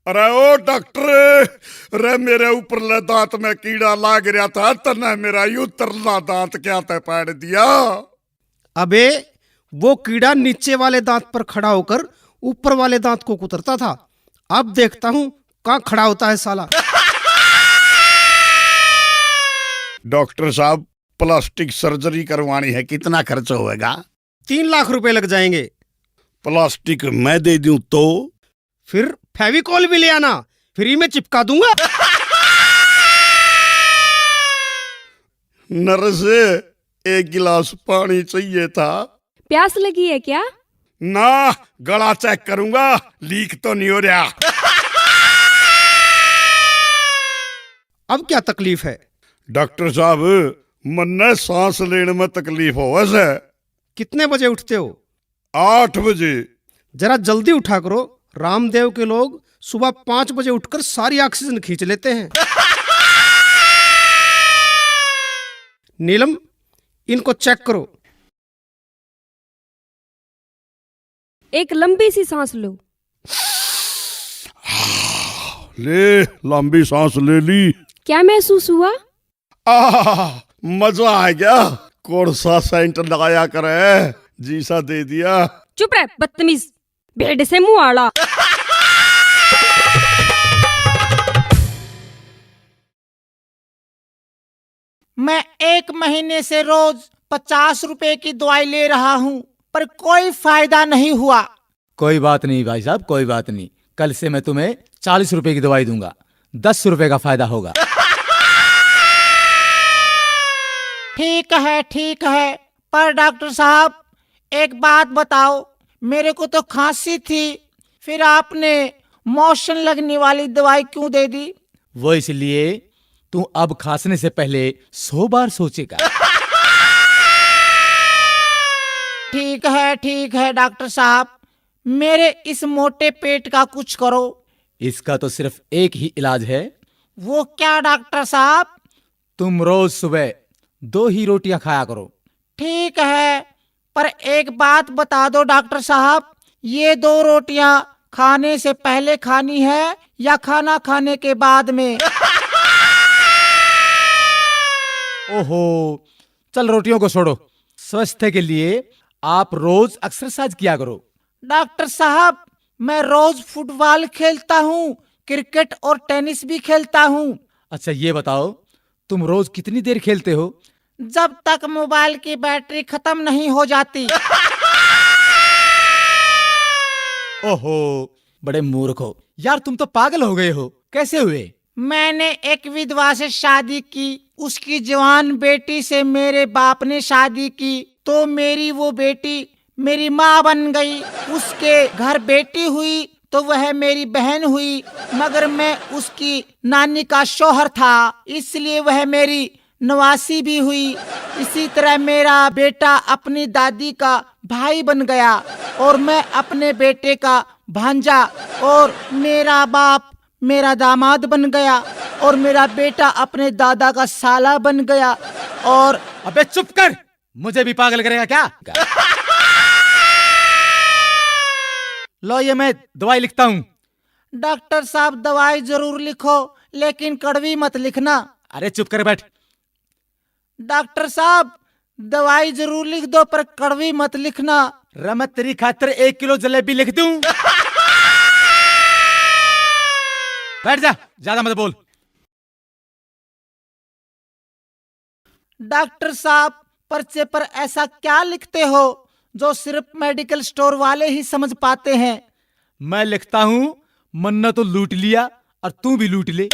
अरे ओ डॉक्टर, अरे मेरे ऊपरले दांत में कीड़ा लाग रहा था, तने मेरा उतरला दांत क्या ते पाड़ दिया। अबे वो कीड़ा नीचे वाले दांत पर खड़ा होकर ऊपर वाले दांत को कुतरता था। अब देखता हूँ कहाँ खड़ा होता है साला। डॉक्टर साहब, प्लास्टिक सर्जरी करवानी है, कितना खर्च होएगा? 3 लाख रुपए लग जाएंगे। प्लास्टिक मैं दे दूं तो? फिर फेविकॉल भी ले आना, फ्री में चिपका दूंगा। नर्स, 1 गिलास पानी चाहिए था। प्यास लगी है क्या? ना, गला चेक करूंगा, लीक तो नहीं हो रहा। अब क्या तकलीफ है? डॉक्टर साहब, मन्ने सांस लेने में तकलीफ हो वैसे। कितने बजे उठते हो? 8 बजे। जरा जल्दी उठा करो। रामदेव के लोग सुबह 5 बजे उठकर सारी ऑक्सीजन खींच लेते हैं। नीलम, इनको चेक करो। एक लंबी सी सांस लो। ले, लंबी सांस ले ली। क्या महसूस हुआ? मजा आ गया। कौन सा सेंट लगाया करे, जी सा दे दिया। चुप रह बदतमीज, भेड़ से मुंह आड़ा। मैं 1 महीने से रोज 50 रुपए की दवाई ले रहा हूँ, पर कोई फायदा नहीं हुआ। कोई बात नहीं भाई साहब, कोई बात नहीं। कल से मैं तुम्हें 40 रुपए की दवाई दूंगा, 10 रुपए का फायदा होगा। ठीक है, पर डॉक्टर साहब एक बात बताओ, मेरे को तो खांसी थी, फिर आपने मोशन लगने वाली दवाई क्यों दे दी? वो इसलिए तू अब खांसने से पहले 100 बार सोचेगा। ठीक है डॉक्टर साहब, मेरे इस मोटे पेट का कुछ करो। इसका तो सिर्फ एक ही इलाज है। वो क्या डॉक्टर साहब? तुम रोज सुबह 2 ही रोटियां खाया करो। ठीक है, पर एक बात बता दो डॉक्टर साहब, ये 2 रोटियां खाने से पहले खानी है या खाना खाने के बाद में? ओहो, चल रोटियों को छोड़ो। स्वास्थ्य के लिए आप रोज एक्सरसाइज किया करो। डॉक्टर साहब, मैं रोज फुटबॉल खेलता हूँ, क्रिकेट और टेनिस भी खेलता हूँ। अच्छा ये बताओ, तुम रोज कितनी देर खेलते हो? जब तक मोबाइल की बैटरी खत्म नहीं हो जाती। ओहो, बड़े मूर्ख हो यार, तुम तो पागल हो गए हो। कैसे हुए? मैंने एक विधवा से शादी की, उसकी जवान बेटी से मेरे बाप ने शादी की, तो मेरी वो बेटी मेरी माँ बन गई। उसके घर बेटी हुई तो वह मेरी बहन हुई, मगर मैं उसकी नानी का शौहर था, इसलिए वह मेरी नवासी भी हुई। इसी तरह मेरा बेटा अपनी दादी का भाई बन गया, और मैं अपने बेटे का भांजा, और मेरा बाप मेरा दामाद बन गया, और मेरा बेटा अपने दादा का साला बन गया। और अबे चुप कर, मुझे भी पागल करेगा क्या? लो ये मैं दवाई लिखता हूँ। डॉक्टर साहब दवाई जरूर लिखो, लेकिन कड़वी मत लिखना। अरे चुप कर बैठ। डॉक्टर साहब दवाई जरूर लिख दो, पर कड़वी मत लिखना। मैं तेरी खातिर 1 किलो जलेबी लिख दूं। बैठ जा, ज्यादा मत बोल। डॉक्टर साहब पर्चे पर ऐसा क्या लिखते हो जो सिर्फ मेडिकल स्टोर वाले ही समझ पाते हैं? मैं लिखता हूं, मन्ना तो लूट लिया और तू भी लूट ले।